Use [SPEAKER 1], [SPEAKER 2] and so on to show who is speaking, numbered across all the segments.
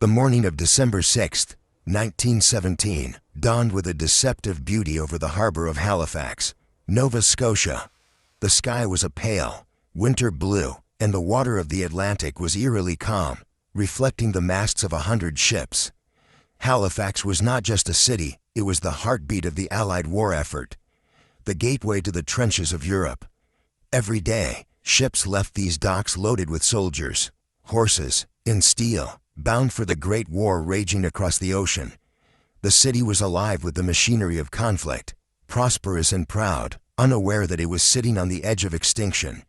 [SPEAKER 1] The morning of December 6, 1917, dawned with a deceptive beauty over the harbor of Halifax, Nova Scotia. The sky was a pale, winter blue, and the water of the Atlantic was eerily calm, reflecting the masts of 100 ships. Halifax was not just a city, it was the heartbeat of the Allied war effort, the gateway to the trenches of Europe. Every day, ships left these docks loaded with soldiers, horses, and steel, bound for the Great War raging across the ocean. The city was alive with the machinery of conflict, prosperous and proud, unaware that it was sitting on the edge of extinction.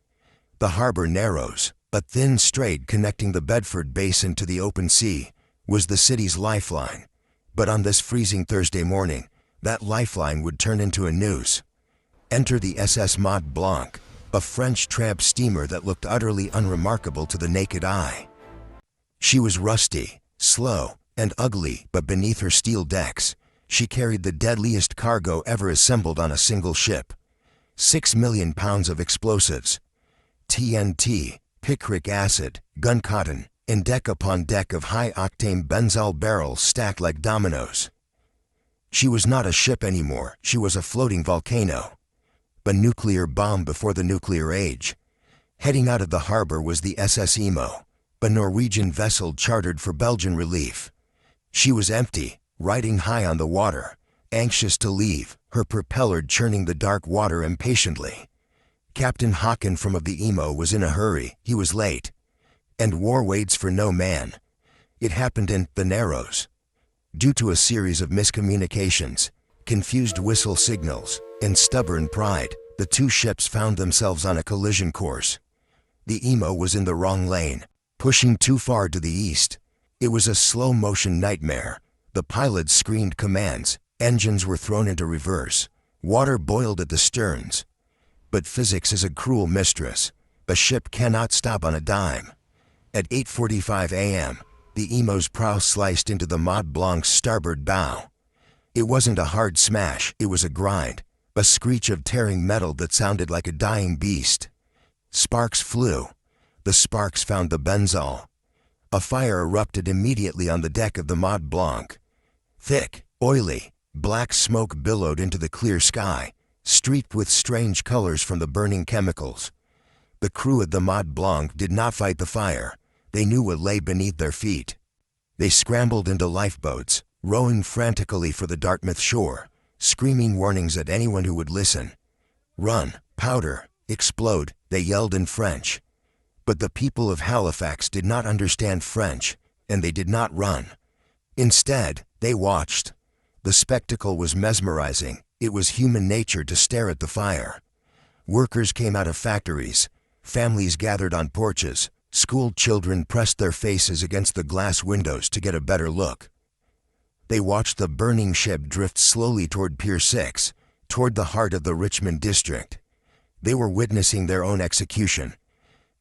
[SPEAKER 1] The harbor Narrows, a thin strait connecting the Bedford Basin to the open sea, was the city's lifeline. But on this freezing Thursday morning, that lifeline would turn into a noose. Enter the SS Mont Blanc, a French tramp steamer that looked utterly unremarkable to the naked eye. She was rusty, slow, and ugly, but beneath her steel decks, she carried the deadliest cargo ever assembled on a single ship. 6 million pounds of explosives, TNT, picric acid, gun cotton, and deck upon deck of high-octane benzol barrels stacked like dominoes. She was not a ship anymore, she was a floating volcano. A nuclear bomb before the nuclear age. Heading out of the harbor was the SS Imo, a Norwegian vessel chartered for Belgian relief. She was empty, riding high on the water, anxious to leave, her propeller churning the dark water impatiently. Captain Hawken from of the Imo was in a hurry, he was late. And war waits for no man. It happened in the Narrows. Due to a series of miscommunications, confused whistle signals, and stubborn pride, the two ships found themselves on a collision course. The Imo was in the wrong lane, pushing too far to the east. It was a slow-motion nightmare. The pilots screamed commands, engines were thrown into reverse, water boiled at the sterns. But physics is a cruel mistress. A ship cannot stop on a dime. At 8:45 a.m., the Imo's prow sliced into the Mont Blanc's starboard bow. It wasn't a hard smash, it was a grind, a screech of tearing metal that sounded like a dying beast. Sparks flew. The sparks found the benzol. A fire erupted immediately on the deck of the Mont Blanc. Thick, oily, black smoke billowed into the clear sky, streaked with strange colors from the burning chemicals. The crew at the Mont Blanc did not fight the fire. They knew what lay beneath their feet. They scrambled into lifeboats, rowing frantically for the Dartmouth shore, screaming warnings at anyone who would listen. Run, powder, explode, they yelled in French. But the people of Halifax did not understand French, and they did not run. Instead, they watched. The spectacle was mesmerizing. It was human nature to stare at the fire. Workers came out of factories. Families gathered on porches. School children pressed their faces against the glass windows to get a better look. They watched the burning ship drift slowly toward Pier 6, toward the heart of the Richmond district. They were witnessing their own execution.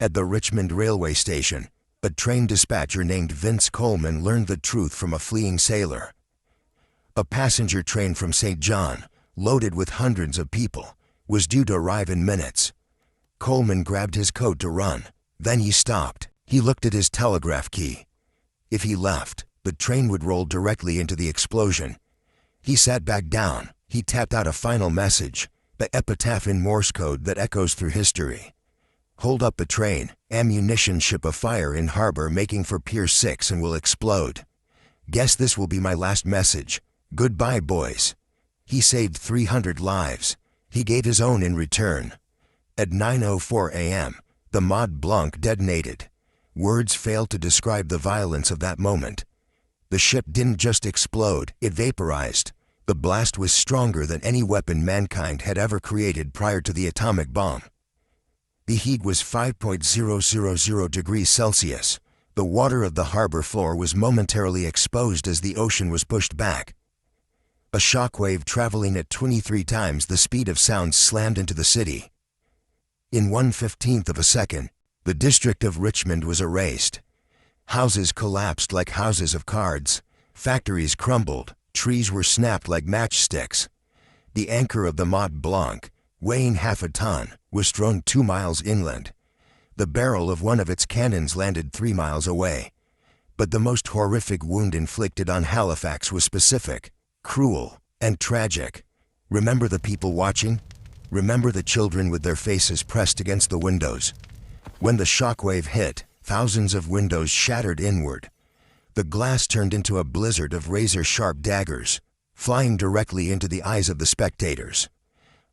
[SPEAKER 1] At the Richmond railway station, a train dispatcher named Vince Coleman learned the truth from a fleeing sailor. A passenger train from St. John, loaded with hundreds of people, was due to arrive in minutes. Coleman grabbed his coat to run. Then he stopped. He looked at his telegraph key. If he left, the train would roll directly into the explosion. He sat back down. He tapped out a final message, the epitaph in Morse code that echoes through history. Hold up the train, ammunition ship afire in harbor making for Pier 6 and will explode. Guess this will be my last message. Goodbye, boys. He saved 300 lives. He gave his own in return. At 9:04 a.m., the Mont Blanc detonated. Words fail to describe the violence of that moment. The ship didn't just explode, it vaporized. The blast was stronger than any weapon mankind had ever created prior to the atomic bomb. The heat was 5.000 degrees Celsius. The water of the harbor floor was momentarily exposed as the ocean was pushed back. A shockwave traveling at 23 times the speed of sound slammed into the city. In 1/15 of a second, the district of Richmond was erased. Houses collapsed like houses of cards. Factories crumbled. Trees were snapped like matchsticks. The anchor of the Mont Blanc, weighing half a ton, was thrown 2 miles inland. The barrel of one of its cannons landed 3 miles away. But the most horrific wound inflicted on Halifax was specific, cruel, and tragic. Remember the people watching? Remember the children with their faces pressed against the windows? When the shockwave hit, thousands of windows shattered inward. The glass turned into a blizzard of razor-sharp daggers, flying directly into the eyes of the spectators.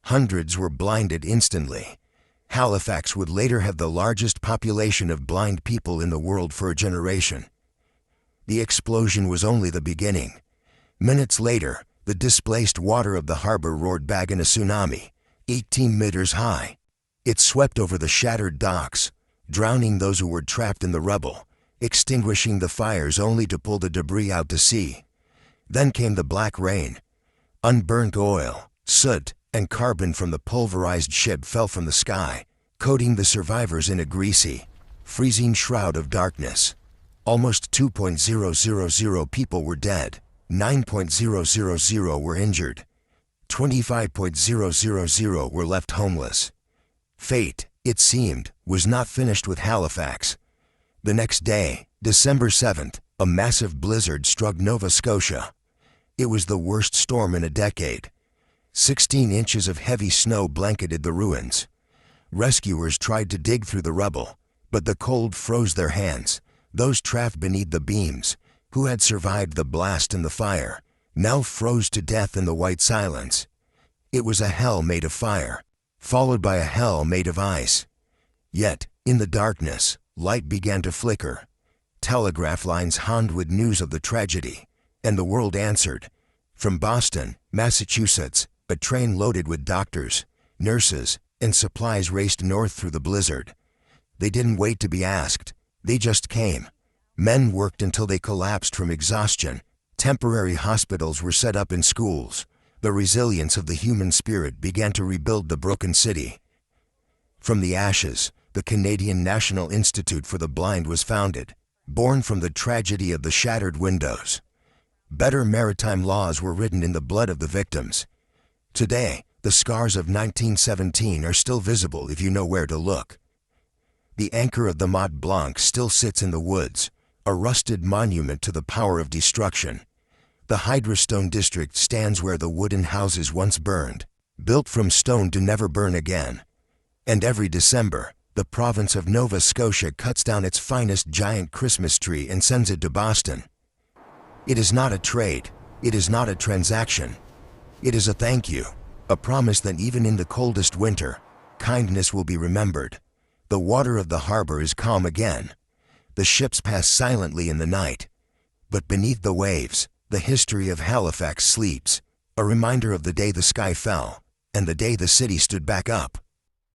[SPEAKER 1] Hundreds were blinded instantly. Halifax would later have the largest population of blind people in the world for a generation. The explosion was only the beginning. Minutes later, the displaced water of the harbor roared back in a tsunami, 18 meters high. It swept over the shattered docks, drowning those who were trapped in the rubble, extinguishing the fires only to pull the debris out to sea. Then came the black rain. Unburnt oil, soot, and carbon from the pulverized ship fell from the sky, coating the survivors in a greasy, freezing shroud of darkness. Almost 2,000 people were dead, 9,000 were injured, 25,000 were left homeless. Fate, it seemed, was not finished with Halifax. The next day, December 7th, a massive blizzard struck Nova Scotia. It was the worst storm in a decade. 16 inches of heavy snow blanketed the ruins. Rescuers tried to dig through the rubble, but the cold froze their hands. Those trapped beneath the beams, who had survived the blast and the fire, now froze to death in the white silence. It was a hell made of fire, followed by a hell made of ice. Yet, in the darkness, light began to flicker. Telegraph lines hummed with news of the tragedy, and the world answered. From Boston, Massachusetts, a train loaded with doctors, nurses, and supplies raced north through the blizzard. They didn't wait to be asked. They just came. Men worked until they collapsed from exhaustion. Temporary hospitals were set up in schools. The resilience of the human spirit began to rebuild the broken city. From the ashes, the Canadian National Institute for the Blind was founded, born from the tragedy of the shattered windows. Better maritime laws were written in the blood of the victims. Today, the scars of 1917 are still visible if you know where to look. The anchor of the Mont Blanc still sits in the woods, a rusted monument to the power of destruction. The Hydrostone district stands where the wooden houses once burned, built from stone to never burn again. And every December, the province of Nova Scotia cuts down its finest giant Christmas tree and sends it to Boston. It is not a trade. It is not a transaction. It is a thank you, a promise that even in the coldest winter, kindness will be remembered. The water of the harbor is calm again. The ships pass silently in the night. But beneath the waves, the history of Halifax sleeps, a reminder of the day the sky fell, and the day the city stood back up.